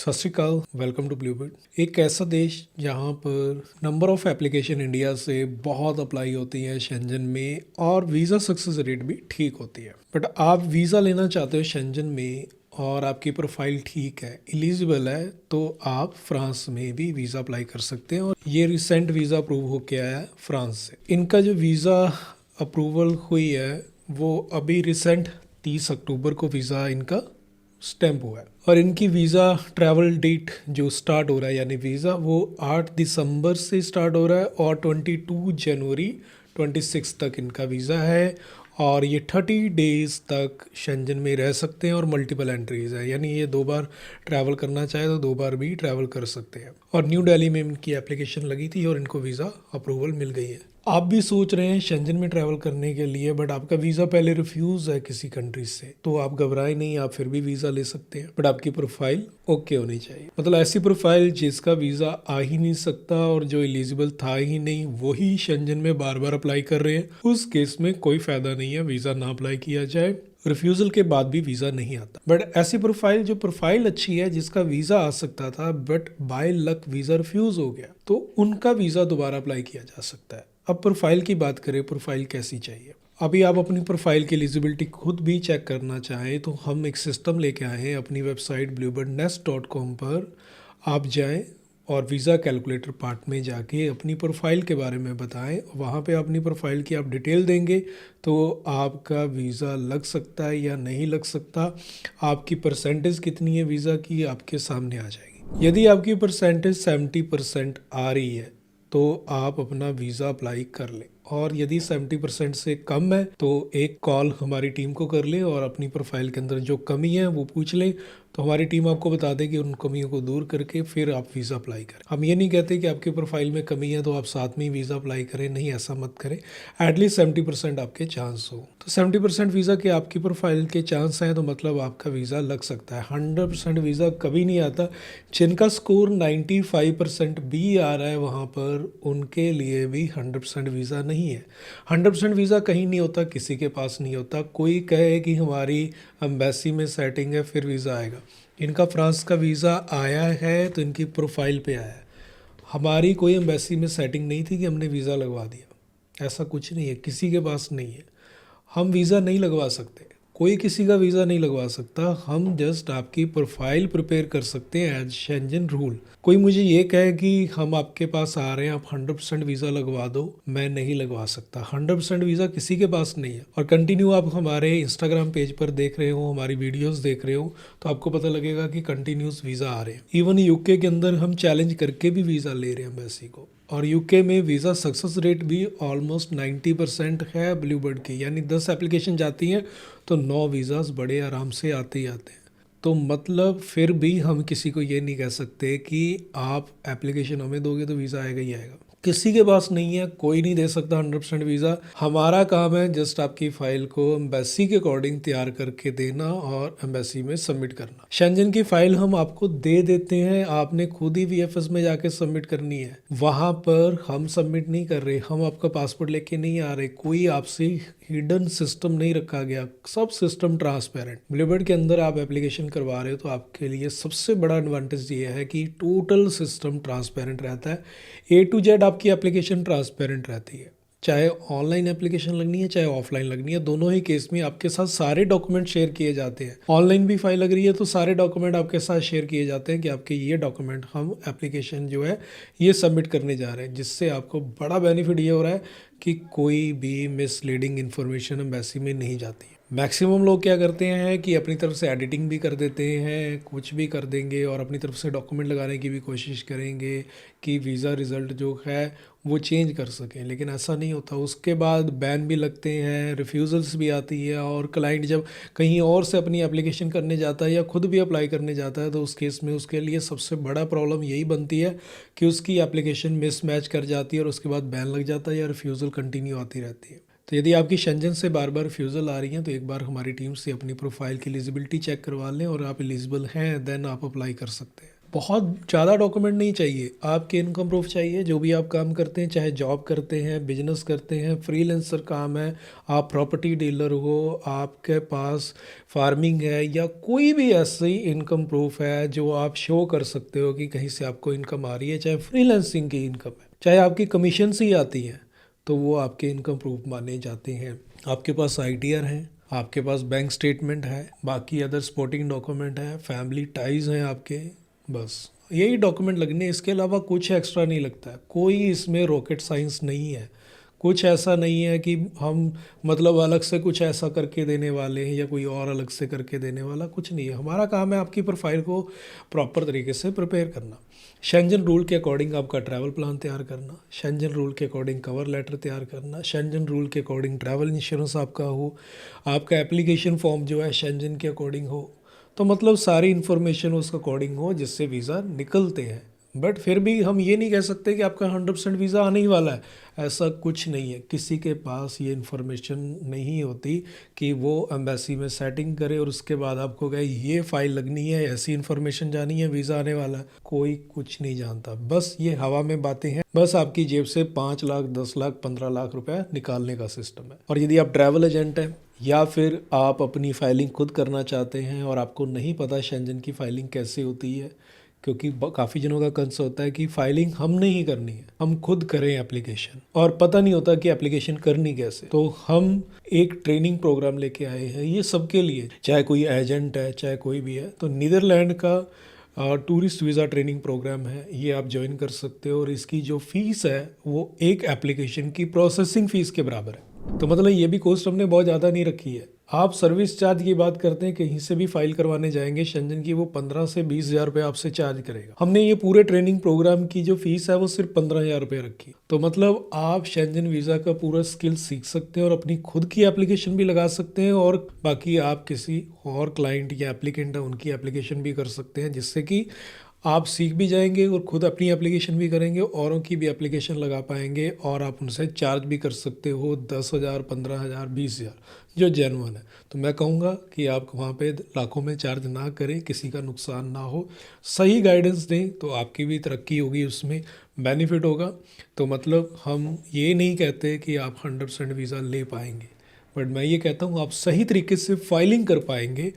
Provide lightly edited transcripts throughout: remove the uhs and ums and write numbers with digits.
सत श्री अकाल, welcome to Bluebird. एक ऐसा देश जहाँ पर नंबर ऑफ़ एप्लीकेशन इंडिया से बहुत अप्लाई होती है शेंजन में और वीज़ा सक्सेस रेट भी ठीक होती है। बट आप वीज़ा लेना चाहते हो शेंजन में और आपकी प्रोफाइल ठीक है, एलिजिबल है, तो आप फ्रांस में भी वीज़ा अप्लाई कर सकते हैं। और ये रिसेंट वीज़ा अप्रूव होके आया है फ्रांस से। इनका जो वीज़ा अप्रूवल हुई है वो अभी रिसेंट 30 अक्टूबर को वीज़ा इनका स्टैम्प हुआ है। और इनकी वीज़ा ट्रैवल डेट जो स्टार्ट हो रहा है यानी वीज़ा वो 8 दिसंबर से स्टार्ट हो रहा है और 22 जनवरी 26 तक इनका वीज़ा है। और ये 30 डेज़ तक शेंजन में रह सकते हैं और मल्टीपल एंट्रीज़ है, यानी ये 2 बार ट्रैवल करना चाहे तो 2 बार भी ट्रैवल कर सकते हैं। और न्यू दिल्ली में इनकी एप्लीकेशन लगी थी और इनको वीज़ा अप्रूवल मिल गई है। आप भी सोच रहे हैं शेंजन में ट्रैवल करने के लिए, बट आपका वीज़ा पहले रिफ्यूज़ है किसी कंट्री से, तो आप घबराए नहीं, आप फिर भी वीज़ा ले सकते हैं। बट आपकी प्रोफाइल ओके होनी चाहिए, मतलब ऐसी प्रोफाइल जिसका वीज़ा आ ही नहीं सकता और जो एलिजिबल था ही नहीं वही शेंजन में बार बार अप्लाई कर रहे हैं। उस केस में कोई फ़ायदा नहीं है वीज़ा ना अप्लाई किया जाए, रिफ्यूज़ल के बाद भी वीज़ा नहीं आता। बट ऐसी प्रोफाइल जो प्रोफाइल अच्छी है, जिसका वीज़ा आ सकता था but by luck visa refuse हो गया, तो उनका वीज़ा दोबारा अप्लाई किया जा सकता है। अब प्रोफाइल की बात करें, प्रोफाइल कैसी चाहिए। अभी आप अपनी प्रोफाइल की एलिजिबिलिटी खुद भी चेक करना चाहें तो हम एक सिस्टम लेके आए हैं अपनी वेबसाइट bluebirdnest.com पर। आप जाएं और वीज़ा कैलकुलेटर पार्ट में जाके अपनी प्रोफाइल के बारे में बताएं। वहाँ पे अपनी प्रोफाइल की आप डिटेल देंगे तो आपका वीज़ा लग सकता है या नहीं लग सकता, आपकी परसेंटेज कितनी है वीज़ा की आपके सामने आ जाएगी। यदि आपकी परसेंटेज 70% आ रही है तो आप अपना वीज़ा अप्लाई कर लें, और यदि 70% से कम है तो एक कॉल हमारी टीम को कर लें और अपनी प्रोफाइल के अंदर जो कमी है वो पूछ लें, तो हमारी टीम आपको बता देगी उन कमियों को दूर करके फिर आप वीज़ा अप्लाई करें। हम ये नहीं कहते कि आपकी प्रोफाइल में कमी है तो आप साथ में ही वीज़ा अप्लाई करें, नहीं, ऐसा मत करें। एटलीस्ट 70% आपके चांस हो, तो 70% वीज़ा के आपकी प्रोफाइल के चांस हैं तो मतलब आपका वीज़ा लग सकता है। 100% वीज़ा कभी नहीं आता। जिनका स्कोर 95% भी आ रहा है वहाँ पर उनके लिए भी 100% वीज़ा नहीं है। 100% वीज़ा कहीं नहीं होता, किसी के पास नहीं होता। कोई कहे कि हमारी एम्बेसी में सेटिंग है फिर वीज़ा आएगा। इनका फ्रांस का वीज़ा आया है तो इनकी प्रोफाइल पे आया है। हमारी कोई एम्बेसी में सेटिंग नहीं थी कि हमने वीज़ा लगवा दिया, ऐसा कुछ नहीं है, किसी के पास नहीं है। हम वीज़ा नहीं लगवा सकते, कोई किसी का वीज़ा नहीं लगवा सकता। हम जस्ट आपकी प्रोफाइल प्रिपेयर कर सकते हैं एज शेंजन रूल। कोई मुझे ये कहे कि हम आपके पास आ रहे हैं, आप 100% वीज़ा लगवा दो, मैं नहीं लगवा सकता। 100% वीज़ा किसी के पास नहीं है। और कंटिन्यू आप हमारे इंस्टाग्राम पेज पर देख रहे हो, हमारी वीडियोस देख रहे हो, तो आपको पता लगेगा कि कंटिन्यूस वीज़ा आ रहे हैं। इवन यूके के अंदर हम चैलेंज करके भी वीज़ा ले रहे हैं एम्बेसी को। और यूके में वीज़ा सक्सेस रेट भी ऑलमोस्ट 90% है ब्लूबर्ड की, यानी 10 एप्लीकेशन जाती हैं तो 9 वीज़ास बड़े आराम से आते ही आते हैं। तो मतलब फिर भी हम किसी को ये नहीं कह सकते कि आप एप्लीकेशन हमें दोगे तो वीज़ा आएगा ही आएगा। किसी के पास नहीं है, कोई नहीं दे सकता 100% वीज़ा। हमारा काम है जस्ट आपकी फ़ाइल को एम्बेसी के अकॉर्डिंग तैयार करके देना और एम्बेसी में सबमिट करना। शेंजन की फ़ाइल हम आपको दे देते हैं, आपने खुद ही वीएफएस में जाके सबमिट करनी है। वहाँ पर हम सबमिट नहीं कर रहे, हम आपका पासपोर्ट लेके नहीं आ रहे, कोई आपसे हिडन सिस्टम नहीं रखा गया, सब सिस्टम ट्रांसपेरेंट। ब्लूबर्ड के अंदर आप एप्लीकेशन करवा रहे हो तो आपके लिए सबसे बड़ा एडवांटेज ये है कि टोटल सिस्टम ट्रांसपेरेंट रहता है। ए टू जेड आपकी एप्लीकेशन ट्रांसपेरेंट रहती है, चाहे ऑनलाइन एप्लीकेशन लगनी है चाहे ऑफलाइन लगनी है, दोनों ही केस में आपके साथ सारे डॉक्यूमेंट शेयर किए जाते हैं। ऑनलाइन भी फाइल लग रही है तो सारे डॉक्यूमेंट आपके साथ शेयर किए जाते हैं कि आपके ये डॉक्यूमेंट हम एप्लीकेशन जो है ये सबमिट करने जा रहे हैं, जिससे आपको बड़ा बेनिफिट ये हो रहा है कि कोई भी मिसलीडिंग इन्फॉर्मेशन एम्बेसी में नहीं जाती है। मैक्सिमम लोग क्या करते हैं कि अपनी तरफ से एडिटिंग भी कर देते हैं, कुछ भी कर देंगे और अपनी तरफ से डॉक्यूमेंट लगाने की भी कोशिश करेंगे कि वीज़ा रिज़ल्ट जो है वो चेंज कर सकें, लेकिन ऐसा नहीं होता। उसके बाद बैन भी लगते हैं, रिफ्यूज़ल्स भी आती है, और क्लाइंट जब कहीं और से अपनी एप्लीकेशन करने जाता है या खुद भी अप्लाई करने जाता है तो उस केस में उसके लिए सबसे बड़ा प्रॉब्लम यही बनती है कि उसकी एप्लीकेशन मिसमैच कर जाती है और उसके बाद बैन लग जाता है या रिफ्यूज़ल कंटिन्यू आती रहती है। तो यदि आपकी शेंजन से बार बार रिफ्यूज़ल आ रही हैं तो एक बार हमारी टीम से अपनी प्रोफाइल की एलिजिबिलिटी चेक करवा लें, और आप एलिजिबल हैं देन आप अप्लाई कर सकते हैं। बहुत ज़्यादा डॉक्यूमेंट नहीं चाहिए, आपके इनकम प्रूफ चाहिए। जो भी आप काम करते हैं, चाहे जॉब करते हैं, बिजनेस करते हैं, फ्रीलांसर काम है, आप प्रॉपर्टी डीलर हो, आपके पास फार्मिंग है, या कोई भी ऐसी इनकम प्रूफ है जो आप शो कर सकते हो कि कहीं से आपको इनकम आ रही है, चाहे फ्रीलांसिंग की इनकम है, चाहे आपकी कमीशन से ही आती है, तो वो आपके इनकम प्रूफ माने जाते हैं। आपके पास आईटीआर है, आपके पास बैंक स्टेटमेंट है, बाकी अदर सपोर्टिंग डॉक्यूमेंट है, फैमिली टाइज हैं आपके, बस यही डॉक्यूमेंट लगने, इसके अलावा कुछ एक्स्ट्रा नहीं लगता है। कोई इसमें रॉकेट साइंस नहीं है, कुछ ऐसा नहीं है कि हम मतलब अलग से कुछ ऐसा करके देने वाले हैं या कोई और अलग से करके देने वाला, कुछ नहीं है। हमारा काम है आपकी प्रोफाइल को प्रॉपर तरीके से प्रिपेयर करना, शेंजन रूल के अकॉर्डिंग आपका ट्रैवल प्लान तैयार करना, शेंजन रूल के अकॉर्डिंग कवर लेटर तैयार करना, शेंजन रूल के अकॉर्डिंग ट्रैवल इंश्योरेंस आपका हो, आपका एप्लीकेशन फॉर्म जो है शेंजन के अकॉर्डिंग हो, तो मतलब सारी इन्फॉर्मेशन उस अकॉर्डिंग हो जिससे वीज़ा निकलते हैं। बट फिर भी हम ये नहीं कह सकते कि आपका 100% वीज़ा आने ही वाला है, ऐसा कुछ नहीं है। किसी के पास ये इन्फॉर्मेशन नहीं होती कि वो एम्बेसी में सेटिंग करे और उसके बाद आपको कहे ये फ़ाइल लगनी है, ऐसी इन्फॉर्मेशन जानी है, वीज़ा आने वाला है। कोई कुछ नहीं जानता, बस ये हवा में बातें हैं, बस आपकी जेब से 5 लाख 10 लाख 15 लाख रुपए निकालने का सिस्टम है। और यदि आप ट्रैवल एजेंट हैं या फिर आप अपनी फ़ाइलिंग खुद करना चाहते हैं और आपको नहीं पता शेंजन की फ़ाइलिंग कैसे होती है, क्योंकि काफ़ी जनों का कंसर्न होता है कि फ़ाइलिंग हमने ही करनी है, हम खुद करें एप्लीकेशन, और पता नहीं होता कि एप्लीकेशन करनी कैसे। तो हम एक ट्रेनिंग प्रोग्राम लेके आए हैं ये सबके लिए, चाहे कोई एजेंट है चाहे कोई भी है। तो नीदरलैंड का टूरिस्ट वीज़ा ट्रेनिंग प्रोग्राम है, ये आप ज्वाइन कर सकते हो, और इसकी जो फ़ीस है वो एक एप्लीकेशन की प्रोसेसिंग फ़ीस के बराबर है। तो मतलब ये भी कॉस्ट हमने बहुत ज़्यादा नहीं रखी है। आप सर्विस चार्ज की बात करते हैं, कहीं से भी फाइल करवाने जाएंगे शेंजन की, वो 15 से 20 हज़ार रुपये आपसे चार्ज करेगा। हमने ये पूरे ट्रेनिंग प्रोग्राम की जो फीस है वो सिर्फ 15 हज़ार रुपये रखी। तो मतलब आप शेंजन वीज़ा का पूरा स्किल सीख सकते हैं और अपनी खुद की एप्लीकेशन भी लगा सकते हैं, और बाकी आप किसी और क्लाइंट या एप्लीकेंट है उनकी एप्लीकेशन भी कर सकते हैं, जिससे कि आप सीख भी जाएंगे और खुद अपनी एप्लीकेशन भी करेंगे, औरों की भी एप्लीकेशन लगा पाएंगे, और आप उनसे चार्ज भी कर सकते हो 10 हज़ार 15 हज़ार 20 हज़ार जो जेन्युइन है। तो मैं कहूँगा कि आप वहाँ पे लाखों में चार्ज ना करें, किसी का नुकसान ना हो, सही गाइडेंस दें तो आपकी भी तरक्की होगी, उसमें बेनिफिट होगा। तो मतलब हम ये नहीं कहते कि आप 100% वीज़ा ले पाएंगे, बट मैं ये कहता हूँ आप सही तरीके से फाइलिंग कर पाएंगे,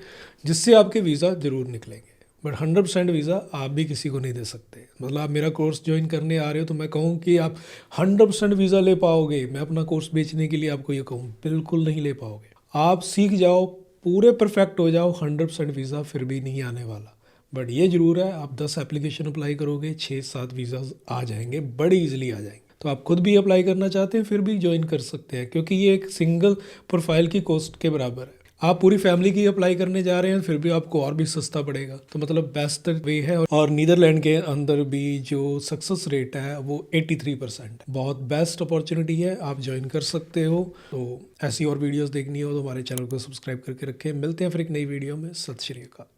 जिससे आपके वीज़ा ज़रूर निकलेंगे। बट 100% वीज़ा आप भी किसी को नहीं दे सकते। मतलब आप मेरा कोर्स ज्वाइन करने आ रहे हो तो मैं कहूँ कि आप 100% वीज़ा ले पाओगे, मैं अपना कोर्स बेचने के लिए आपको ये कहूँ, बिल्कुल नहीं ले पाओगे। आप सीख जाओ, पूरे परफेक्ट हो जाओ, 100% वीज़ा फिर भी नहीं आने वाला। बट ये ज़रूर है, आप 10 एप्लीकेशन अप्लाई करोगे, 6-7 वीज़ा आ जाएंगे, बड़े ईजिली आ जाएंगे। तो आप खुद भी अप्लाई करना चाहते हैं फिर भी ज्वाइन कर सकते हैं, क्योंकि ये एक सिंगल प्रोफाइल की कॉस्ट के बराबर है। आप पूरी फैमिली की अप्लाई करने जा रहे हैं फिर भी आपको और भी सस्ता पड़ेगा, तो मतलब बेस्ट वे है। और नीदरलैंड के अंदर भी जो सक्सेस रेट है वो 83% है। बहुत बेस्ट अपॉर्चुनिटी है, आप ज्वाइन कर सकते हो। तो ऐसी और वीडियोस देखनी हो तो हमारे चैनल को सब्सक्राइब करके रखें। मिलते हैं फिर एक नई वीडियो में। सत श्री अकाल।